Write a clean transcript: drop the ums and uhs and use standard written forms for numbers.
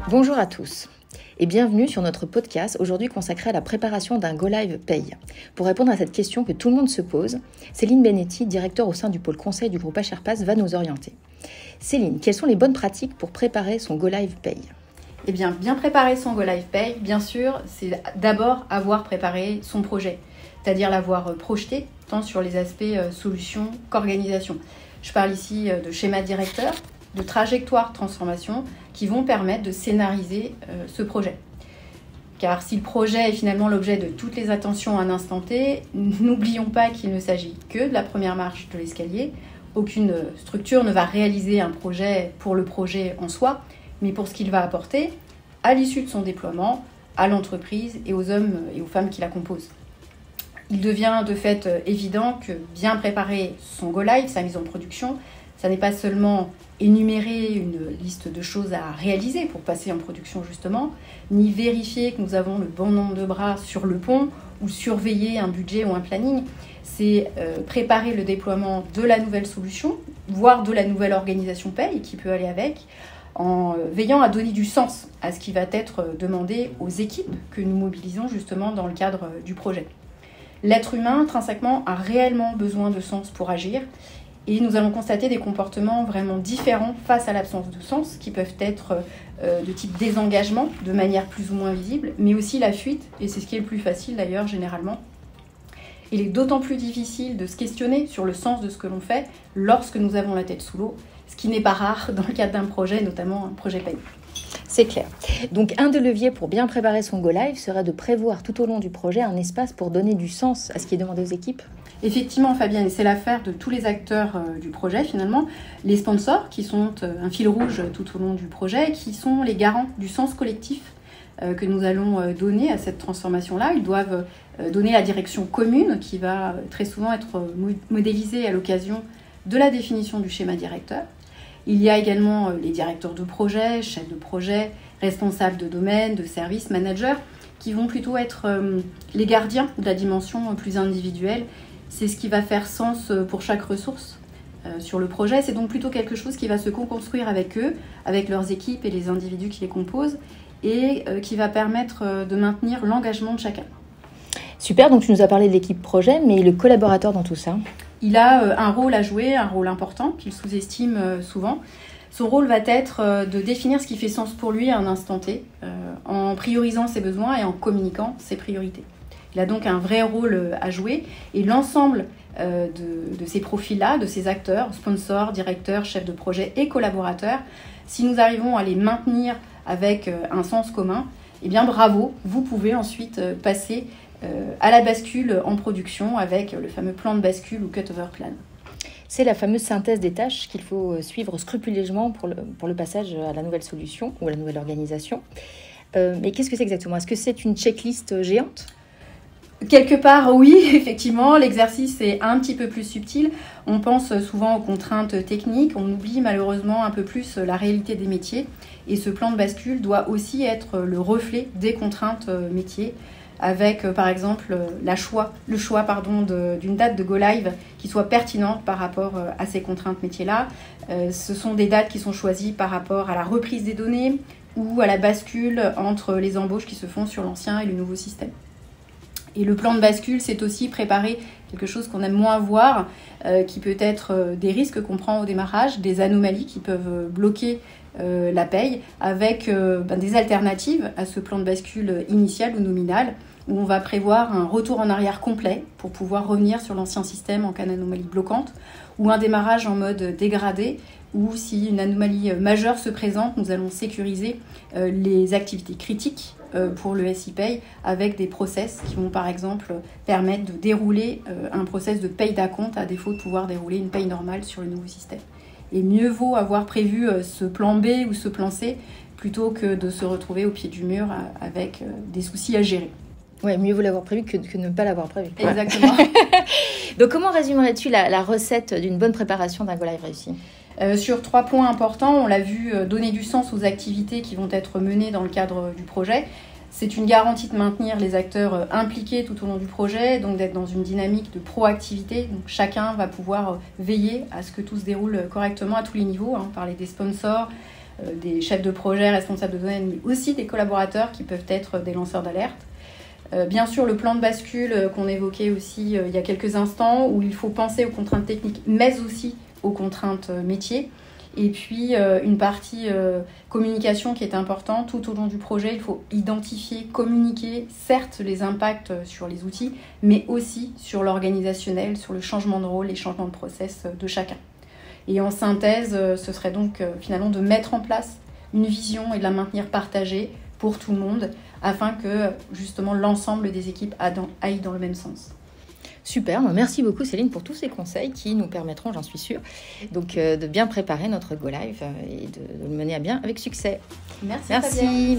Bonjour à tous et bienvenue sur notre podcast aujourd'hui consacré à la préparation d'un Go Live Paye. Pour répondre à cette question que tout le monde se pose, Céline Benetti, directeur au sein du pôle conseil du groupe HRPass, va nous orienter. Céline, quelles sont les bonnes pratiques pour préparer son Go Live Paye ? Eh bien préparer son Go Live Paye, bien sûr, c'est d'abord avoir préparé son projet, c'est-à-dire l'avoir projeté tant sur les aspects solutions qu'organisation. Je parle ici de schéma directeur, de trajectoire de transformation qui vont permettre de scénariser ce projet. Car si le projet est finalement l'objet de toutes les attentions à un instant T, n'oublions pas qu'il ne s'agit que de la première marche de l'escalier. Aucune structure ne va réaliser un projet pour le projet en soi, mais pour ce qu'il va apporter à l'issue de son déploiement, à l'entreprise et aux hommes et aux femmes qui la composent. Il devient de fait évident que bien préparer son Go Live, sa mise en production, ça n'est pas seulement énumérer une liste de choses à réaliser pour passer en production justement, ni vérifier que nous avons le bon nombre de bras sur le pont ou surveiller un budget ou un planning. C'est préparer le déploiement de la nouvelle solution, voire de la nouvelle organisation paye qui peut aller avec, en veillant à donner du sens à ce qui va être demandé aux équipes que nous mobilisons justement dans le cadre du projet. L'être humain, intrinsèquement, a réellement besoin de sens pour agir. Et nous allons constater des comportements vraiment différents face à l'absence de sens, qui peuvent être de type désengagement, de manière plus ou moins visible, mais aussi la fuite, et c'est ce qui est le plus facile d'ailleurs généralement. Il est d'autant plus difficile de se questionner sur le sens de ce que l'on fait lorsque nous avons la tête sous l'eau, ce qui n'est pas rare dans le cadre d'un projet, notamment un projet paye. C'est clair. Donc un des leviers pour bien préparer son Go Live serait de prévoir tout au long du projet un espace pour donner du sens à ce qui est demandé aux équipes. Effectivement, Fabienne, c'est l'affaire de tous les acteurs du projet finalement. Les sponsors, qui sont un fil rouge tout au long du projet, qui sont les garants du sens collectif que nous allons donner à cette transformation-là. Ils doivent donner la direction commune qui va très souvent être modélisée à l'occasion de la définition du schéma directeur. Il y a également les directeurs de projet, chefs de projet, responsables de domaine, de service, managers, qui vont plutôt être les gardiens de la dimension plus individuelle. C'est ce qui va faire sens pour chaque ressource sur le projet. C'est donc plutôt quelque chose qui va se co-construire avec eux, avec leurs équipes et les individus qui les composent, et qui va permettre de maintenir l'engagement de chacun. Super, donc tu nous as parlé de l'équipe projet, mais le collaborateur dans tout ça ? Il a un rôle à jouer, un rôle important qu'il sous-estime souvent. Son rôle va être de définir ce qui fait sens pour lui à un instant T, en priorisant ses besoins et en communiquant ses priorités. Il a donc un vrai rôle à jouer et l'ensemble de ces profils-là, de ces acteurs, sponsors, directeurs, chefs de projet et collaborateurs, si nous arrivons à les maintenir avec un sens commun, eh bien bravo, vous pouvez ensuite passer à la bascule en production avec le fameux plan de bascule ou cut-over plan. C'est la fameuse synthèse des tâches qu'il faut suivre scrupuleusement pour le passage à la nouvelle solution ou à la nouvelle organisation. Mais qu'est-ce que c'est exactement ? Est-ce que c'est une checklist géante ? Quelque part, oui, effectivement, l'exercice est un petit peu plus subtil. On pense souvent aux contraintes techniques, on oublie malheureusement un peu plus la réalité des métiers. Et ce plan de bascule doit aussi être le reflet des contraintes métiers, avec par exemple le choix d'une date de Go Live qui soit pertinente par rapport à ces contraintes métiers-là. Ce sont des dates qui sont choisies par rapport à la reprise des données ou à la bascule entre les embauches qui se font sur l'ancien et le nouveau système. Et le plan de bascule, c'est aussi préparer quelque chose qu'on aime moins voir, qui peut être des risques qu'on prend au démarrage, des anomalies qui peuvent bloquer la paye, avec des alternatives à ce plan de bascule initial ou nominal, où on va prévoir un retour en arrière complet pour pouvoir revenir sur l'ancien système en cas d'anomalie bloquante, ou un démarrage en mode dégradé, ou si une anomalie majeure se présente, nous allons sécuriser les activités critiques pour le SI-Pay avec des process qui vont par exemple permettre de dérouler un process de paye d'acompte à défaut de pouvoir dérouler une paye normale sur le nouveau système. Et mieux vaut avoir prévu ce plan B ou ce plan C plutôt que de se retrouver au pied du mur avec des soucis à gérer. Ouais, mieux vaut l'avoir prévu que de ne pas l'avoir prévu. Exactement. Donc comment résumerais-tu la recette d'une bonne préparation d'un Go Live réussi ? Sur 3 points importants, on l'a vu, donner du sens aux activités qui vont être menées dans le cadre du projet. C'est une garantie de maintenir les acteurs impliqués tout au long du projet, donc d'être dans une dynamique de proactivité. Donc chacun va pouvoir veiller à ce que tout se déroule correctement à tous les niveaux, parler des sponsors, des chefs de projet, responsables de domaine, mais aussi des collaborateurs qui peuvent être des lanceurs d'alerte. Bien sûr, le plan de bascule qu'on évoquait aussi il y a quelques instants, où il faut penser aux contraintes techniques, mais aussi aux contraintes métiers. Et puis, une partie communication qui est importante. Tout au long du projet, il faut identifier, communiquer, certes, les impacts sur les outils, mais aussi sur l'organisationnel, sur le changement de rôle, les changements de process de chacun. Et en synthèse, ce serait donc finalement de mettre en place une vision et de la maintenir partagée pour tout le monde, afin que justement l'ensemble des équipes aillent dans le même sens. Super, merci beaucoup Céline pour tous ces conseils qui nous permettront, j'en suis sûre, donc, de bien préparer notre Go Live et de le mener à bien avec succès. Merci.